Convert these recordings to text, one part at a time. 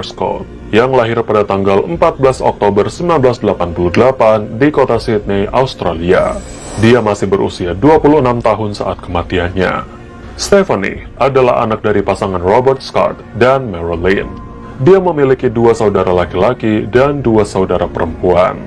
Scott, yang lahir pada tanggal 14 Oktober 1988 di kota Sydney, Australia. Dia masih berusia 26 tahun saat kematiannya. Stephanie adalah anak dari pasangan Robert Scott dan Marilyn. Dia memiliki 2 saudara laki-laki dan 2 saudara perempuan.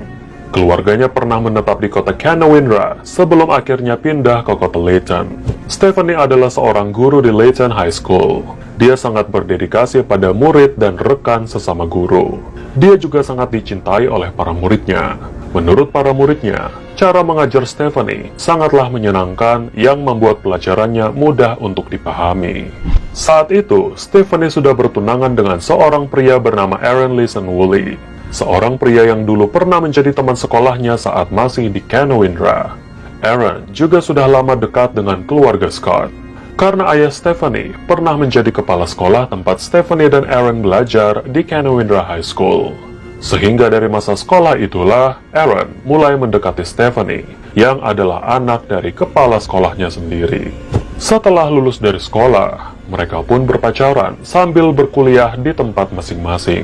Keluarganya pernah menetap di kota Canowindra sebelum akhirnya pindah ke kota Leyton. Stephanie adalah seorang guru di Leyton High School. Dia sangat berdedikasi pada murid dan rekan sesama guru. Dia juga sangat dicintai oleh para muridnya. Menurut para muridnya, cara mengajar Stephanie sangatlah menyenangkan yang membuat pelajarannya mudah untuk dipahami. Saat itu, Stephanie sudah bertunangan dengan seorang pria bernama Aaron Leeson Woolley, seorang pria yang dulu pernah menjadi teman sekolahnya saat masih di Canowindra. Aaron juga sudah lama dekat dengan keluarga Scott, karena ayah Stephanie pernah menjadi kepala sekolah tempat Stephanie dan Aaron belajar di Canowindra High School. Sehingga dari masa sekolah itulah, Aaron mulai mendekati Stephanie, yang adalah anak dari kepala sekolahnya sendiri. Setelah lulus dari sekolah, mereka pun berpacaran sambil berkuliah di tempat masing-masing.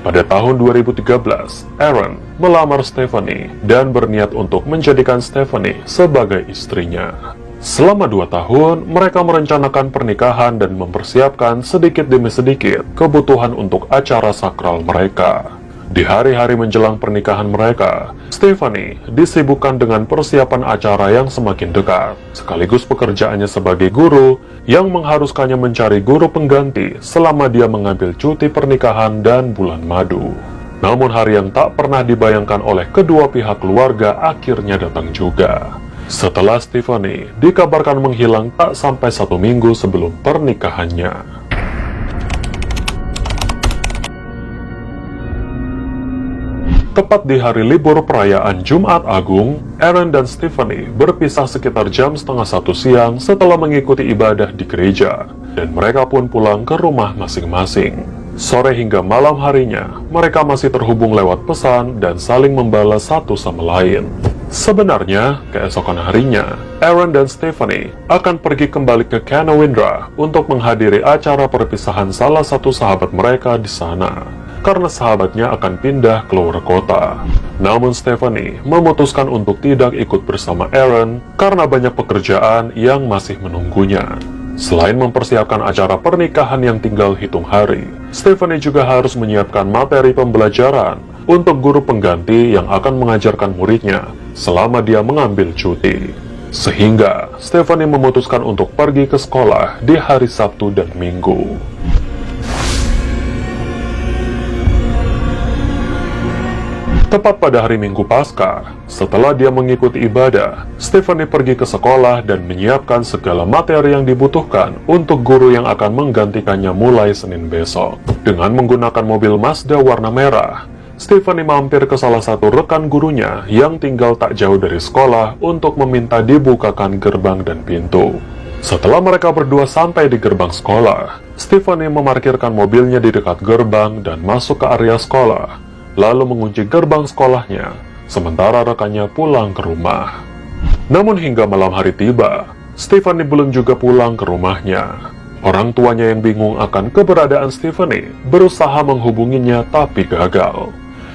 Pada tahun 2013, Aaron melamar Stephanie dan berniat untuk menjadikan Stephanie sebagai istrinya. Selama 2 tahun, mereka merencanakan pernikahan dan mempersiapkan sedikit demi sedikit kebutuhan untuk acara sakral mereka. Di hari-hari menjelang pernikahan mereka, Stephanie disibukkan dengan persiapan acara yang semakin dekat, sekaligus pekerjaannya sebagai guru yang mengharuskannya mencari guru pengganti selama dia mengambil cuti pernikahan dan bulan madu. Namun hari yang tak pernah dibayangkan oleh kedua pihak keluarga akhirnya datang juga. Setelah Stephanie dikabarkan menghilang tak sampai 1 minggu sebelum pernikahannya. Tepat di hari libur perayaan Jumat Agung, Aaron dan Stephanie berpisah sekitar jam setengah 1 siang setelah mengikuti ibadah di gereja, dan mereka pun pulang ke rumah masing-masing. Sore hingga malam harinya, mereka masih terhubung lewat pesan dan saling membalas satu sama lain. Sebenarnya, keesokan harinya, Aaron dan Stephanie akan pergi kembali ke Canowindra untuk menghadiri acara perpisahan salah satu sahabat mereka di sana, karena sahabatnya akan pindah ke luar kota. Namun Stephanie memutuskan untuk tidak ikut bersama Aaron karena banyak pekerjaan yang masih menunggunya. Selain mempersiapkan acara pernikahan yang tinggal hitung hari, Stephanie juga harus menyiapkan materi pembelajaran untuk guru pengganti yang akan mengajarkan muridnya selama dia mengambil cuti. Sehingga Stephanie memutuskan untuk pergi ke sekolah di hari Sabtu dan Minggu. Tepat pada hari Minggu Paskah, setelah dia mengikuti ibadah, Stephanie pergi ke sekolah dan menyiapkan segala materi yang dibutuhkan untuk guru yang akan menggantikannya mulai Senin besok. Dengan menggunakan mobil Mazda warna merah, Stephanie mampir ke salah satu rekan gurunya yang tinggal tak jauh dari sekolah untuk meminta dibukakan gerbang dan pintu. Setelah mereka berdua sampai di gerbang sekolah, Stephanie memarkirkan mobilnya di dekat gerbang dan masuk ke area sekolah, lalu mengunci gerbang sekolahnya, sementara rekannya pulang ke rumah. Namun hingga malam hari tiba, Stephanie belum juga pulang ke rumahnya. Orang tuanya yang bingung akan keberadaan Stephanie berusaha menghubunginya tapi gagal.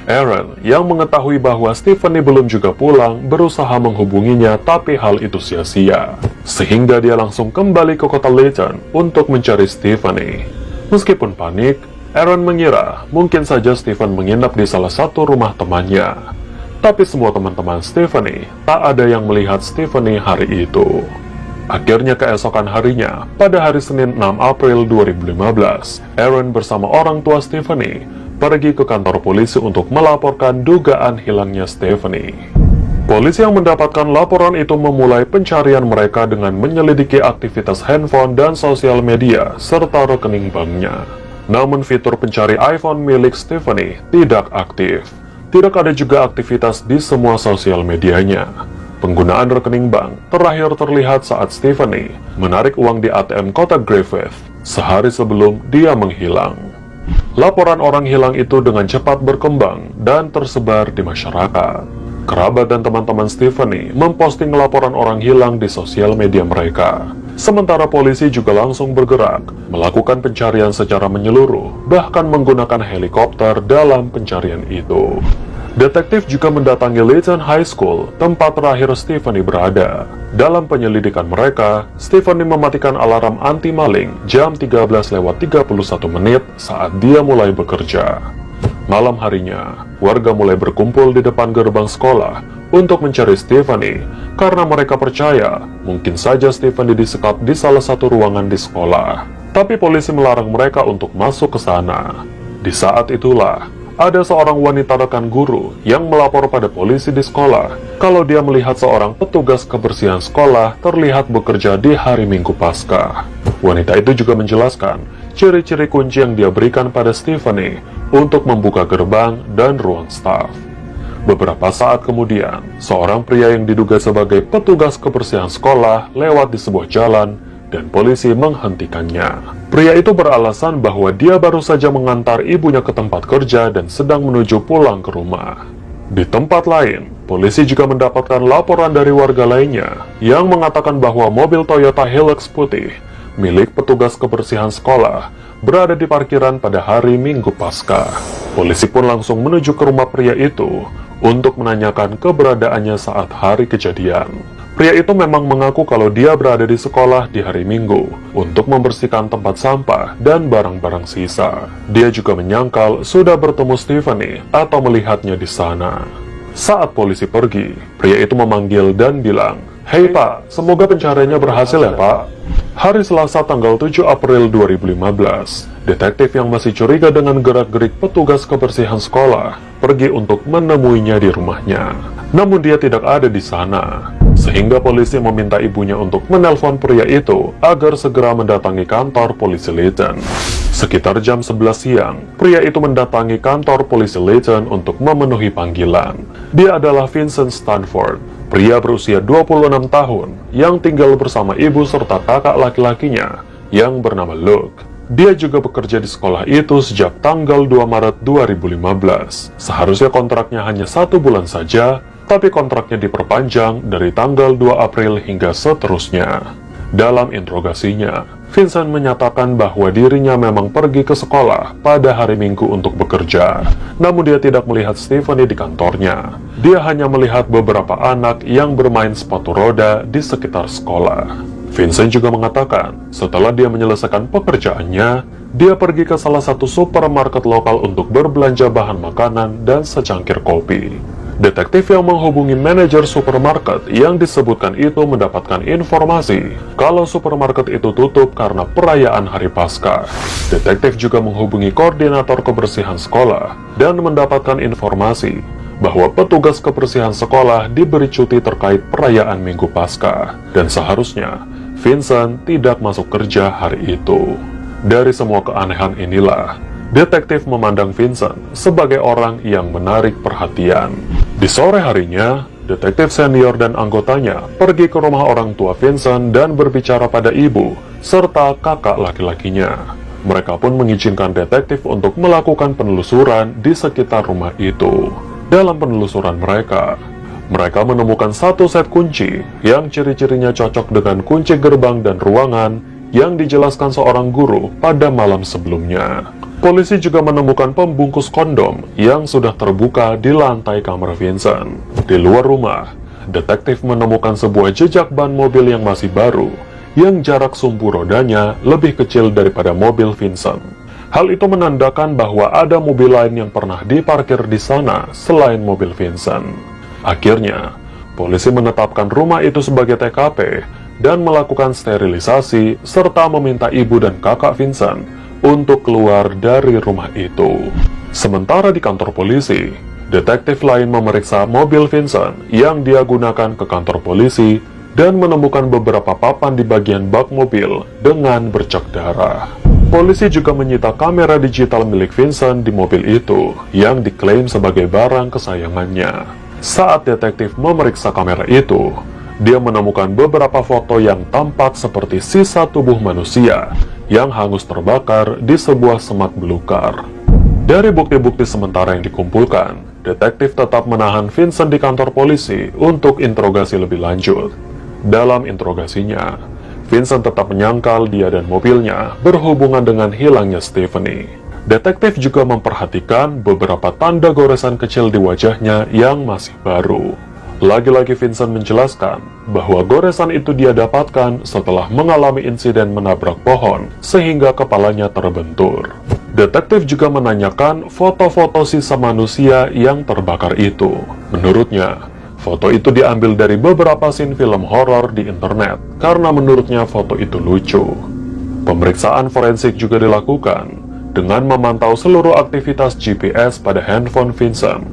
Aaron yang mengetahui bahwa Stephanie belum juga pulang berusaha menghubunginya tapi hal itu sia-sia. Sehingga dia langsung kembali ke kota Leyton untuk mencari Stephanie. Meskipun panik, Aaron mengira mungkin saja Stephen menginap di salah satu rumah temannya. Tapi semua teman-teman Stephanie tak ada yang melihat Stephanie hari itu. Akhirnya keesokan harinya, pada hari Senin 6 April 2015, Aaron bersama orang tua Stephanie pergi ke kantor polisi untuk melaporkan dugaan hilangnya Stephanie. Polisi yang mendapatkan laporan itu memulai pencarian mereka dengan menyelidiki aktivitas handphone dan sosial media serta rekening banknya. Namun fitur pencari iPhone milik Stephanie tidak aktif. Tidak ada juga aktivitas di semua sosial medianya. Penggunaan rekening bank terakhir terlihat saat Stephanie menarik uang di ATM kota Griffith sehari sebelum dia menghilang. Laporan orang hilang itu dengan cepat berkembang dan tersebar di masyarakat. Kerabat dan teman-teman Stephanie memposting laporan orang hilang di sosial media mereka. Sementara polisi juga langsung bergerak, melakukan pencarian secara menyeluruh, bahkan menggunakan helikopter dalam pencarian itu. Detektif juga mendatangi Layton High School, tempat terakhir Stephanie berada. Dalam penyelidikan mereka, Stephanie mematikan alarm anti-maling jam 13:31 saat dia mulai bekerja. Malam harinya, warga mulai berkumpul di depan gerbang sekolah untuk mencari Stephanie, karena mereka percaya mungkin saja Stephanie disekap di salah satu ruangan di sekolah. Tapi polisi melarang mereka untuk masuk ke sana. Di saat itulah, ada seorang wanita rekan guru yang melapor pada polisi di sekolah kalau dia melihat seorang petugas kebersihan sekolah terlihat bekerja di hari Minggu Paskah. Wanita itu juga menjelaskan ciri-ciri kunci yang dia berikan pada Stephanie untuk membuka gerbang dan ruang staf. Beberapa saat kemudian, seorang pria yang diduga sebagai petugas kebersihan sekolah lewat di sebuah jalan dan polisi menghentikannya. Pria itu beralasan bahwa dia baru saja mengantar ibunya ke tempat kerja dan sedang menuju pulang ke rumah. Di tempat lain, polisi juga mendapatkan laporan dari warga lainnya yang mengatakan bahwa mobil Toyota Hilux putih milik petugas kebersihan sekolah berada di parkiran pada hari Minggu Paskah. Polisi pun langsung menuju ke rumah pria itu untuk menanyakan keberadaannya saat hari kejadian. Pria itu memang mengaku kalau dia berada di sekolah di hari Minggu untuk membersihkan tempat sampah dan barang-barang sisa. Dia juga menyangkal sudah bertemu Stephanie atau melihatnya di sana. Saat polisi pergi, pria itu memanggil dan bilang, "Hei Pak, semoga pencariannya berhasil ya Pak." Hari Selasa tanggal 7 April 2015, detektif yang masih curiga dengan gerak-gerik petugas kebersihan sekolah pergi untuk menemuinya di rumahnya. Namun dia tidak ada di sana, sehingga polisi meminta ibunya untuk menelpon pria itu agar segera mendatangi kantor polisi Layton. Sekitar jam 11 siang, pria itu mendatangi kantor polisi Layton untuk memenuhi panggilan. Dia adalah Vincent Stanford, pria berusia 26 tahun yang tinggal bersama ibu serta kakak laki-lakinya yang bernama Luke. Dia juga bekerja di sekolah itu sejak tanggal 2 Maret 2015. Seharusnya kontraknya hanya 1 bulan saja, tapi kontraknya diperpanjang dari tanggal 2 April hingga seterusnya. Dalam interogasinya, Vincent menyatakan bahwa dirinya memang pergi ke sekolah pada hari Minggu untuk bekerja. Namun dia tidak melihat Stephanie di kantornya. Dia hanya melihat beberapa anak yang bermain sepatu roda di sekitar sekolah. Vincent juga mengatakan, setelah dia menyelesaikan pekerjaannya, dia pergi ke salah satu supermarket lokal untuk berbelanja bahan makanan dan secangkir kopi. Detektif yang menghubungi manajer supermarket yang disebutkan itu mendapatkan informasi kalau supermarket itu tutup karena perayaan Hari Paskah. Detektif juga menghubungi koordinator kebersihan sekolah dan mendapatkan informasi bahwa petugas kebersihan sekolah diberi cuti terkait perayaan Minggu Paskah, dan seharusnya Vincent tidak masuk kerja hari itu. Dari semua keanehan inilah, detektif memandang Vincent sebagai orang yang menarik perhatian. Di sore harinya, detektif senior dan anggotanya pergi ke rumah orang tua Vincent dan berbicara pada ibu serta kakak laki-lakinya. Mereka pun mengizinkan detektif untuk melakukan penelusuran di sekitar rumah itu. Dalam penelusuran mereka menemukan satu set kunci yang ciri-cirinya cocok dengan kunci gerbang dan ruangan yang dijelaskan seorang guru pada malam sebelumnya. Polisi juga menemukan pembungkus kondom yang sudah terbuka di lantai kamar Vincent. Di luar rumah, detektif menemukan sebuah jejak ban mobil yang masih baru, yang jarak sumbu rodanya lebih kecil daripada mobil Vincent. Hal itu menandakan bahwa ada mobil lain yang pernah diparkir di sana selain mobil Vincent. Akhirnya, polisi menetapkan rumah itu sebagai TKP dan melakukan sterilisasi serta meminta ibu dan kakak Vincent untuk keluar dari rumah itu. Sementara di kantor polisi, detektif lain memeriksa mobil Vincent yang dia gunakan ke kantor polisi dan menemukan beberapa papan di bagian bak mobil dengan bercak darah. Polisi juga menyita kamera digital milik Vincent di mobil itu yang diklaim sebagai barang kesayangannya. Saat detektif memeriksa kamera itu, dia menemukan beberapa foto yang tampak seperti sisa tubuh manusia yang hangus terbakar di sebuah semak belukar. Dari bukti-bukti sementara yang dikumpulkan, detektif tetap menahan Vincent di kantor polisi untuk interogasi lebih lanjut. Dalam interogasinya, Vincent tetap menyangkal dia dan mobilnya berhubungan dengan hilangnya Stephanie. Detektif juga memperhatikan beberapa tanda goresan kecil di wajahnya yang masih baru. Lagi-lagi Vincent menjelaskan bahwa goresan itu dia dapatkan setelah mengalami insiden menabrak pohon sehingga kepalanya terbentur. Detektif juga menanyakan foto-foto sisa manusia yang terbakar itu. Menurutnya, foto itu diambil dari beberapa scene film horor di internet karena menurutnya foto itu lucu. Pemeriksaan forensik juga dilakukan dengan memantau seluruh aktivitas GPS pada handphone Vincent.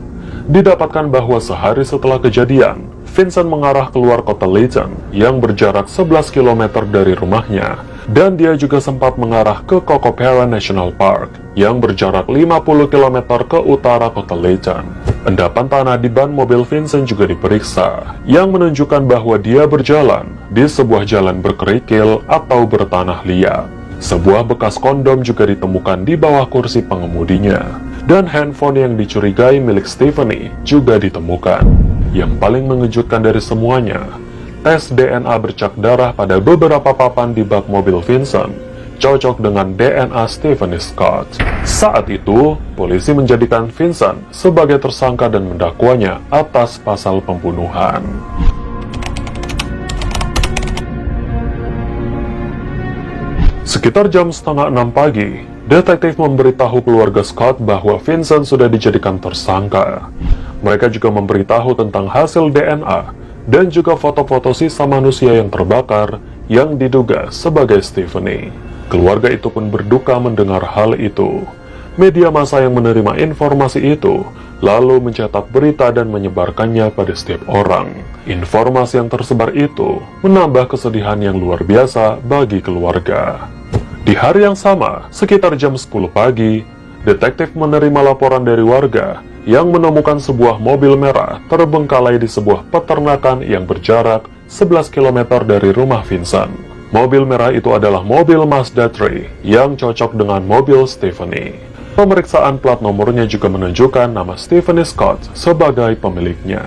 Didapatkan bahwa sehari setelah kejadian, Vincent mengarah keluar kota Layton yang berjarak 11 km dari rumahnya, dan dia juga sempat mengarah ke Cocoparra National Park yang berjarak 50 km ke utara kota Layton. Endapan tanah di ban mobil Vincent juga diperiksa, yang menunjukkan bahwa dia berjalan di sebuah jalan berkerikil atau bertanah liat. Sebuah bekas kondom juga ditemukan di bawah kursi pengemudinya, dan handphone yang dicurigai milik Stephanie juga ditemukan. Yang paling mengejutkan dari semuanya, tes DNA bercak darah pada beberapa papan di bak mobil Vincent cocok dengan DNA Stephanie Scott. Saat itu, polisi menjadikan Vincent sebagai tersangka dan mendakwanya atas pasal pembunuhan. Sekitar jam setengah 6 pagi, detektif memberitahu keluarga Scott bahwa Vincent sudah dijadikan tersangka. Mereka juga memberitahu tentang hasil DNA dan juga foto-foto sisa manusia yang terbakar yang diduga sebagai Stephanie. Keluarga itu pun berduka mendengar hal itu. Media massa yang menerima informasi itu lalu mencetak berita dan menyebarkannya pada setiap orang. Informasi yang tersebar itu menambah kesedihan yang luar biasa bagi keluarga. Di hari yang sama, sekitar jam 10 pagi, detektif menerima laporan dari warga yang menemukan sebuah mobil merah terbengkalai di sebuah peternakan yang berjarak 11 km dari rumah Vincent. Mobil merah itu adalah mobil Mazda 3 yang cocok dengan mobil Stephanie. Pemeriksaan plat nomornya juga menunjukkan nama Stephanie Scott sebagai pemiliknya.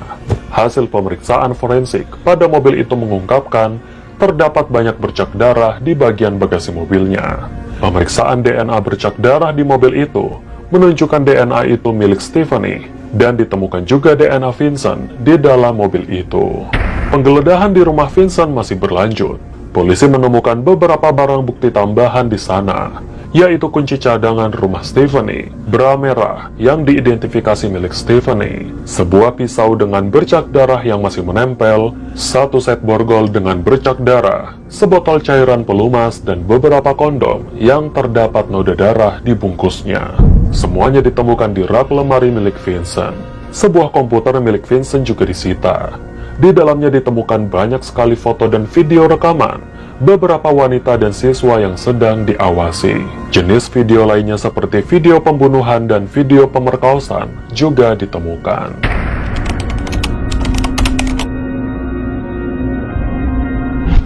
Hasil pemeriksaan forensik pada mobil itu mengungkapkan terdapat banyak bercak darah di bagian bagasi mobilnya. Pemeriksaan DNA bercak darah di mobil itu menunjukkan DNA itu milik Stephanie, dan ditemukan juga DNA Vincent di dalam mobil itu. Penggeledahan di rumah Vincent masih berlanjut. Polisi menemukan beberapa barang bukti tambahan di sana, yaitu kunci cadangan rumah Stephanie, bra merah yang diidentifikasi milik Stephanie, sebuah pisau dengan bercak darah yang masih menempel, satu set borgol dengan bercak darah, sebotol cairan pelumas, dan beberapa kondom yang terdapat noda darah di bungkusnya. Semuanya ditemukan di rak lemari milik Vincent. Sebuah komputer milik Vincent juga disita. Di dalamnya ditemukan banyak sekali foto dan video rekaman beberapa wanita dan siswa yang sedang diawasi. Jenis video lainnya seperti video pembunuhan dan video pemerkosaan juga ditemukan.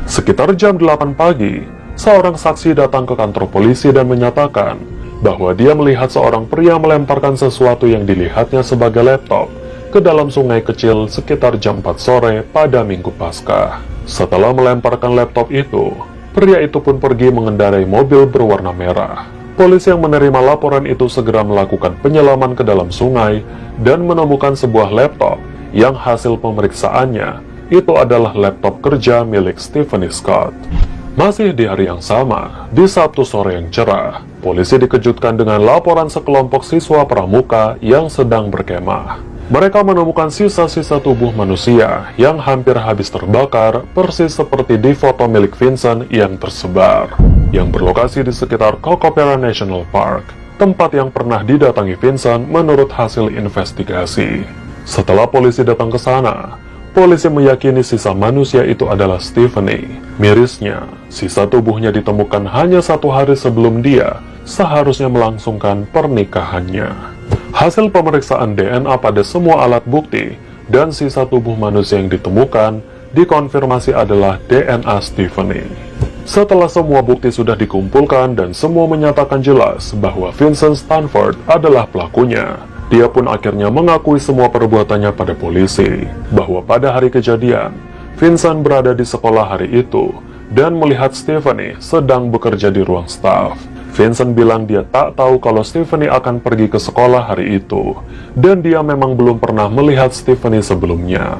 Sekitar jam 8 pagi, seorang saksi datang ke kantor polisi dan menyatakan bahwa dia melihat seorang pria melemparkan sesuatu yang dilihatnya sebagai laptop ke dalam sungai kecil sekitar jam 4 sore pada Minggu Paskah. Setelah melemparkan laptop itu, pria itu pun pergi mengendarai mobil berwarna merah. Polisi yang menerima laporan itu segera melakukan penyelaman ke dalam sungai dan menemukan sebuah laptop yang hasil pemeriksaannya itu adalah laptop kerja milik Stephanie Scott. Masih di hari yang sama, di Sabtu sore yang cerah, polisi dikejutkan dengan laporan sekelompok siswa pramuka yang sedang berkemah. Mereka menemukan sisa-sisa tubuh manusia yang hampir habis terbakar, persis seperti di foto milik Vincent yang tersebar, yang berlokasi di sekitar Cocoparra National Park, tempat yang pernah didatangi Vincent menurut hasil investigasi. Setelah polisi datang ke sana, polisi meyakini sisa manusia itu adalah Stephanie. Mirisnya, sisa tubuhnya ditemukan hanya 1 hari sebelum dia seharusnya melangsungkan pernikahannya. Hasil pemeriksaan DNA pada semua alat bukti dan sisa tubuh manusia yang ditemukan dikonfirmasi adalah DNA Stephanie. Setelah semua bukti sudah dikumpulkan dan semua menyatakan jelas bahwa Vincent Stanford adalah pelakunya, dia pun akhirnya mengakui semua perbuatannya pada polisi, bahwa pada hari kejadian, Vincent berada di sekolah hari itu dan melihat Stephanie sedang bekerja di ruang staf. Vincent bilang dia tak tahu kalau Stephanie akan pergi ke sekolah hari itu, dan dia memang belum pernah melihat Stephanie sebelumnya.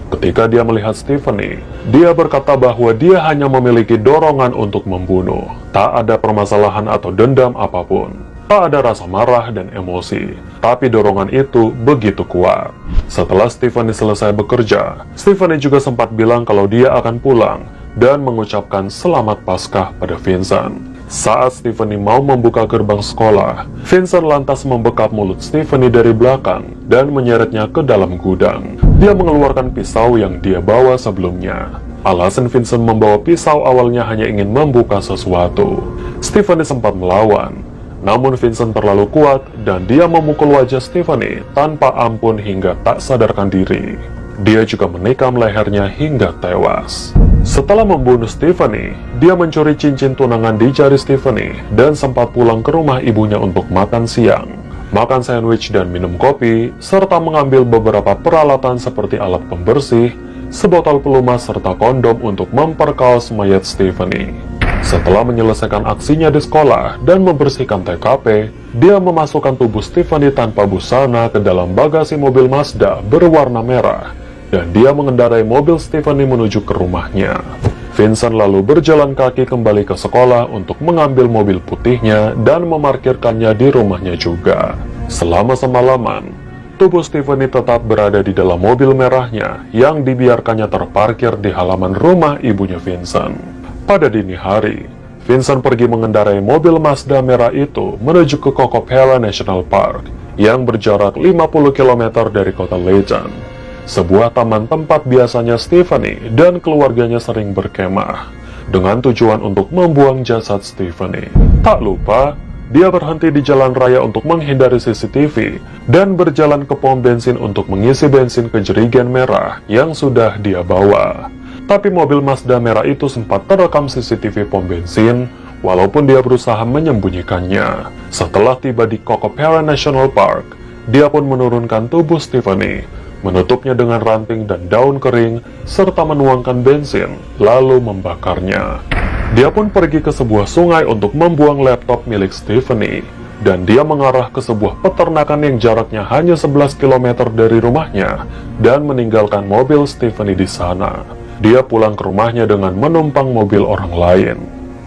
Ketika dia melihat Stephanie, dia berkata bahwa dia hanya memiliki dorongan untuk membunuh. Tak ada permasalahan atau dendam apapun. Tak ada rasa marah dan emosi. Tapi dorongan itu begitu kuat. Setelah Stephanie selesai bekerja, Stephanie juga sempat bilang kalau dia akan pulang dan mengucapkan selamat Paskah pada Vincent. Saat Stephanie mau membuka gerbang sekolah, Vincent lantas membekap mulut Stephanie dari belakang dan menyeretnya ke dalam gudang. Dia mengeluarkan pisau yang dia bawa sebelumnya. Alasan Vincent membawa pisau awalnya hanya ingin membuka sesuatu. Stephanie sempat melawan, namun Vincent terlalu kuat dan dia memukul wajah Stephanie tanpa ampun hingga tak sadarkan diri. Dia juga menikam lehernya hingga tewas. Setelah membunuh Stephanie, dia mencuri cincin tunangan di jari Stephanie dan sempat pulang ke rumah ibunya untuk makan siang, makan sandwich dan minum kopi, serta mengambil beberapa peralatan seperti alat pembersih, sebotol pelumas serta kondom untuk memperkaos mayat Stephanie. Setelah menyelesaikan aksinya di sekolah dan membersihkan TKP, dia memasukkan tubuh Stephanie tanpa busana ke dalam bagasi mobil Mazda berwarna merah, dan dia mengendarai mobil Stephanie menuju ke rumahnya. Vincent lalu berjalan kaki kembali ke sekolah untuk mengambil mobil putihnya dan memarkirkannya di rumahnya juga. Selama semalaman, tubuh Stephanie tetap berada di dalam mobil merahnya yang dibiarkannya terparkir di halaman rumah ibunya Vincent. Pada dini hari, Vincent pergi mengendarai mobil Mazda merah itu menuju ke Cocopeia National Park yang berjarak 50 km dari kota Legend, sebuah taman tempat biasanya Stephanie dan keluarganya sering berkemah, dengan tujuan untuk membuang jasad Stephanie. Tak lupa, dia berhenti di jalan raya untuk menghindari CCTV dan berjalan ke pom bensin untuk mengisi bensin ke jerigen merah yang sudah dia bawa. Tapi mobil Mazda merah itu sempat terekam CCTV pom bensin, walaupun dia berusaha menyembunyikannya. Setelah tiba di Cocopeia National Park, dia pun menurunkan tubuh Stephanie, menutupnya dengan ranting dan daun kering, serta menuangkan bensin, lalu membakarnya. Dia pun pergi ke sebuah sungai untuk membuang laptop milik Stephanie, dan dia mengarah ke sebuah peternakan yang jaraknya hanya 11 km dari rumahnya, dan meninggalkan mobil Stephanie di sana. Dia pulang ke rumahnya dengan menumpang mobil orang lain.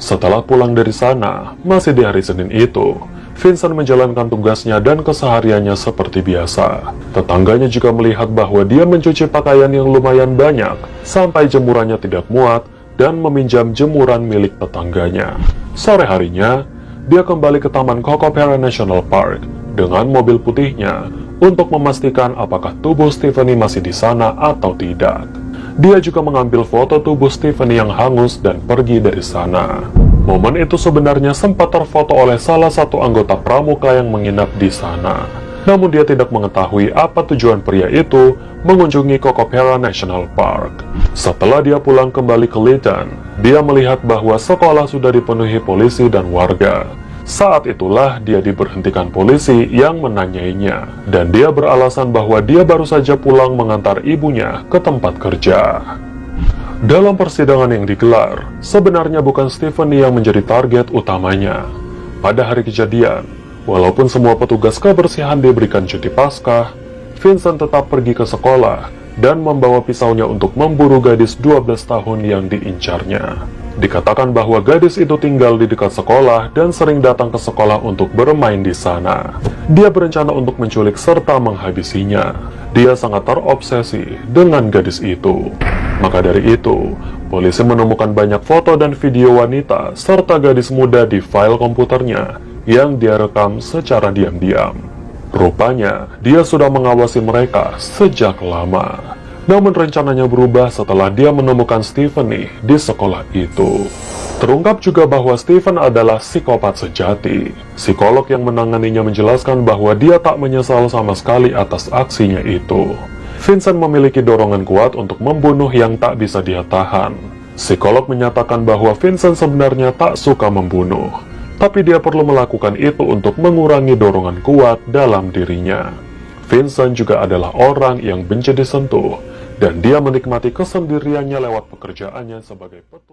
Setelah pulang dari sana, masih di hari Senin itu, Vincent menjalankan tugasnya dan kesehariannya seperti biasa. Tetangganya juga melihat bahwa dia mencuci pakaian yang lumayan banyak, sampai jemurannya tidak muat, dan meminjam jemuran milik tetangganya. Sore harinya, dia kembali ke Taman Cocopeia National Park dengan mobil putihnya untuk memastikan apakah tubuh Stephanie masih di sana atau tidak. Dia juga mengambil foto tubuh Stephanie yang hangus dan pergi dari sana. Momen itu sebenarnya sempat terfoto oleh salah satu anggota pramuka yang menginap di sana. Namun dia tidak mengetahui apa tujuan pria itu mengunjungi Cocopeia National Park. Setelah dia pulang kembali ke Legend, dia melihat bahwa sekolah sudah dipenuhi polisi dan warga. Saat itulah dia diberhentikan polisi yang menanyainya, dan dia beralasan bahwa dia baru saja pulang mengantar ibunya ke tempat kerja. Dalam persidangan yang digelar, sebenarnya bukan Stephanie yang menjadi target utamanya. Pada hari kejadian, walaupun semua petugas kebersihan diberikan cuti Paskah, Vincent tetap pergi ke sekolah dan membawa pisaunya untuk memburu gadis 12 tahun yang diincarnya. Dikatakan bahwa gadis itu tinggal di dekat sekolah dan sering datang ke sekolah untuk bermain di sana. Dia berencana untuk menculik serta menghabisinya. Dia sangat terobsesi dengan gadis itu. Maka dari itu, polisi menemukan banyak foto dan video wanita serta gadis muda di file komputernya yang dia rekam secara diam-diam. Rupanya, dia sudah mengawasi mereka sejak lama. Namun rencananya berubah setelah dia menemukan Stephanie di sekolah itu. Terungkap juga bahwa Stephen adalah psikopat sejati. Psikolog yang menanganinya menjelaskan bahwa dia tak menyesal sama sekali atas aksinya itu. Vincent memiliki dorongan kuat untuk membunuh yang tak bisa dia tahan. Psikolog menyatakan bahwa Vincent sebenarnya tak suka membunuh, tapi dia perlu melakukan itu untuk mengurangi dorongan kuat dalam dirinya. Vincent juga adalah orang yang benci disentuh, dan dia menikmati kesendiriannya lewat pekerjaannya sebagai petugas.